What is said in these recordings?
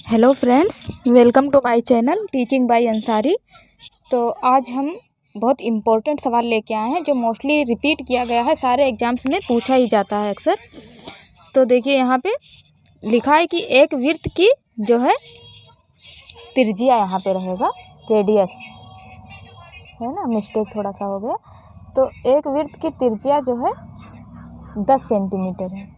Hello friends, welcome to my channel teaching by Ansari. तो आज हम बहुत इम्पोर्टेंट सवाल लेके आए हैं जो मोस्टली रिपीट किया गया है, सारे एग्जाम्स में पूछा ही जाता है अक्सर। तो देखिए यहाँ पे लिखा है कि एक वृत्त की जो है त्रिज्या यहाँ पे रहेगा, रेडियस है ना, मिस्टेक थोड़ा सा हो गया। तो एक वृत्त की त्रिज्या जो है 10 सेंटीमीटर है।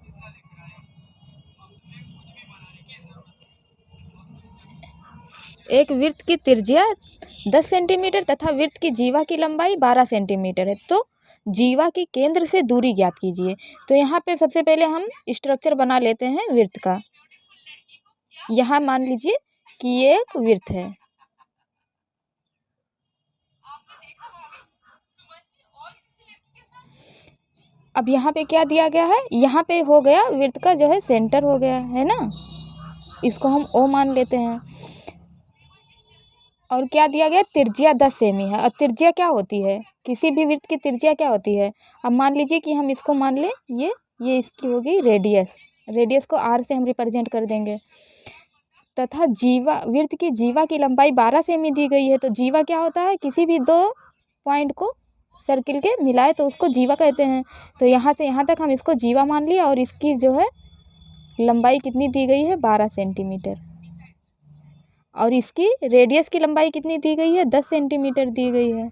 एक वृत्त की त्रिज्या 10 सेंटीमीटर तथा वृत्त की जीवा की लंबाई 12 सेंटीमीटर है। तो जीवा के केंद्र से दूरी ज्ञात कीजिए। तो यहाँ पे सबसे पहले हम स्ट्रक्चर बना लेते हैं वृत्त का। यहाँ मान लीजिए कि ये एक वृत्त है। अब यहाँ पे क्या दिया गया है, यहाँ पे हो गया वृत्त का जो है सेंटर हो गया है ना, इसको हम ओ मान लेते हैं। और क्या दिया गया, त्रिज्या 10 सेमी है। और त्रिज्या क्या होती है, किसी भी वृत्त की त्रिज्या क्या होती है। अब मान लीजिए कि हम इसको मान लें ये इसकी होगी रेडियस। रेडियस को आर से हम रिप्रेजेंट कर देंगे। तथा जीवा, वृत्त की जीवा की लंबाई 12 सेमी दी गई है। तो जीवा क्या होता है, किसी भी दो पॉइंट को सर्किल के मिलाए तो उसको जीवा कहते हैं। तो यहाँ से यहाँ तक हम इसको जीवा मान लिया। और इसकी जो है लंबाई कितनी दी गई है, 12 सेंटीमीटर। और इसकी रेडियस की लंबाई कितनी दी गई है, 10 सेंटीमीटर दी गई है।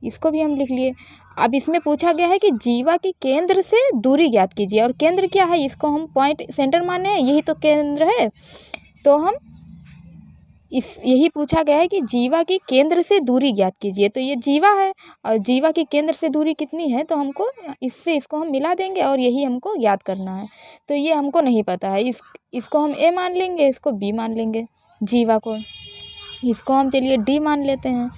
इसको भी हम लिख लिए। अब इसमें पूछा गया है कि जीवा की केंद्र से दूरी ज्ञात कीजिए। और केंद्र क्या है, इसको हम पॉइंट सेंटर माने हैं, यही तो केंद्र है। तो हम यही पूछा गया है कि जीवा की केंद्र से दूरी ज्ञात कीजिए। तो ये जीवा है और जीवा की केंद्र से दूरी कितनी है, तो हमको इसको हम मिला देंगे और यही हमको ज्ञात करना है। तो ये हमको नहीं पता है, इसको हम ए मान लेंगे, इसको बी मान लेंगे, जीवा को। इसको हम चलिए डी मान लेते हैं,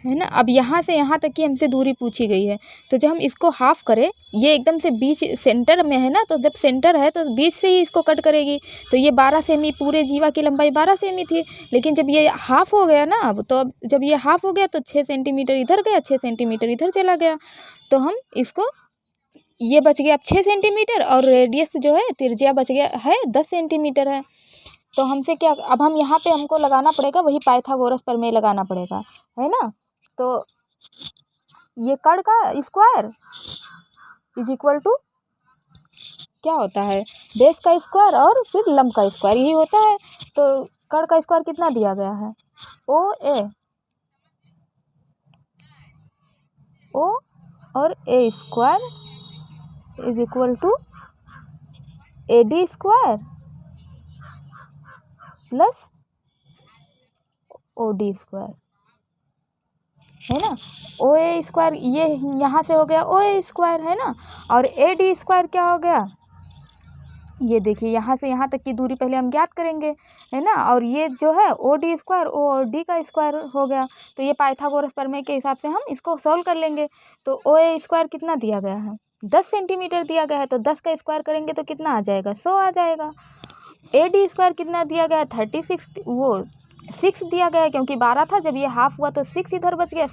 है ना। अब यहाँ से यहाँ तक की हमसे दूरी पूछी गई है। तो जब हम इसको हाफ करें, ये एकदम से बीच सेंटर में है ना, तो जब सेंटर है तो बीच से ही इसको कट करेगी। तो ये 12 सेमी, पूरे जीवा की लंबाई 12 सेमी थी। लेकिन जब ये हाफ हो गया ना, अब तो अब जब ये हाफ हो गया तो 6 सेंटीमीटर इधर गया, 6 सेंटीमीटर इधर चला गया। तो हम इसको, ये बच गया अब 6 सेंटीमीटर और रेडियस जो है त्रिज्या बच गया है 10 सेंटीमीटर है। तो हमसे क्या, अब हम यहाँ पे हमको लगाना पड़ेगा वही पाइथागोरस प्रमेय लगाना पड़ेगा, है ना। तो ये कर्ण का स्क्वायर इज इक्वल टू क्या होता है, बेस का स्क्वायर और फिर लंब का स्क्वायर, यही होता है। तो कर्ण का स्क्वायर कितना दिया गया है, ओ और A square is equal to A D square plus O D square, है ना। ओ ए स्क्वायर ये यहाँ से हो गया ओ ए स्क्वायर, है ना। और ए डी स्क्वायर क्या हो गया, ये देखिए यहाँ से यहाँ तक की दूरी पहले हम ज्ञात करेंगे, है ना। और ये जो है ओ डी स्क्वायर ओ और डी का स्क्वायर हो गया। तो ये पाइथागोरस प्रमेय के हिसाब से हम इसको सॉल्व कर लेंगे। तो ओ ए स्क्वायर कितना दिया गया है, 10 सेंटीमीटर दिया गया है। तो 10 का स्क्वायर करेंगे तो कितना आ जाएगा, 100 आ जाएगा। ए डी स्क्वायर कितना दिया गया है, 36, वो 6 दिया गया है, क्योंकि 12 था, जब ये हाफ हुआ तो 6 इधर बच गया,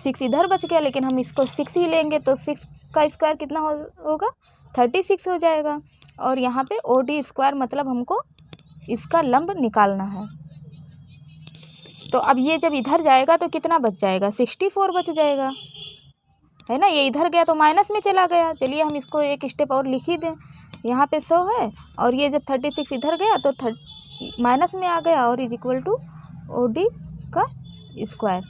6 इधर बच गया। लेकिन हम इसको 6 ही लेंगे तो 6 का स्क्वायर कितना होगा, 36 हो जाएगा। और यहाँ पे ओ डी स्क्वायर मतलब हमको इसका लंब निकालना है। तो अब ये जब इधर जाएगा तो कितना बच जाएगा, 64 बच जाएगा, है ना। ये इधर गया तो माइनस में चला गया। चलिए हम इसको एक स्टेप और लिख ही दें। यहाँ पे 100 है और ये जब 36 इधर गया तो माइनस में आ गया और is equal to O D का स्क्वायर।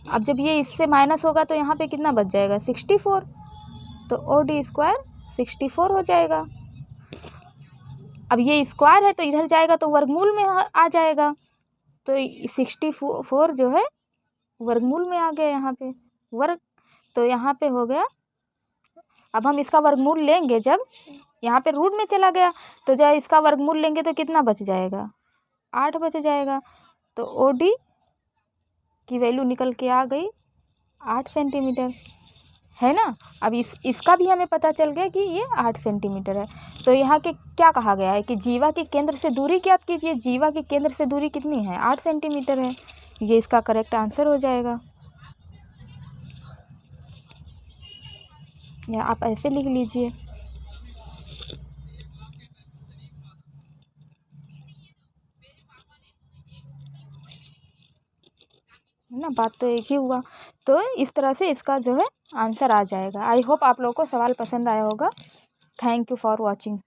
अब जब ये इससे माइनस होगा तो यहाँ पे कितना बच जाएगा, 64। तो ओ डी स्क्वायर 64 हो जाएगा। अब ये स्क्वायर है तो इधर जाएगा तो वर्गमूल में आ जाएगा। तो 64 जो है वर्गमूल में आ गया यहाँ पे वर्ग। तो यहाँ पे हो गया, अब हम इसका वर्गमूल लेंगे, जब यहाँ पे रूट में चला गया तो जब इसका वर्गमूल लेंगे तो कितना बच जाएगा, 8 बच जाएगा। तो ओ डी की वैल्यू निकल के आ गई 8 सेंटीमीटर, है ना। अब इसका भी हमें पता चल गया कि ये 8 सेंटीमीटर है। तो यहाँ के क्या कहा गया है कि जीवा के केंद्र से दूरी ज्ञात कीजिए। जीवा के केंद्र से दूरी कितनी है, 8 सेंटीमीटर है। ये इसका करेक्ट आंसर हो जाएगा। या आप ऐसे लिख लीजिए। है ना, बात तो एक ही हुआ। तो इस तरह से इसका जो है आंसर आ जाएगा। आई होप आप लोगों को सवाल पसंद आया होगा। Thank you for watching.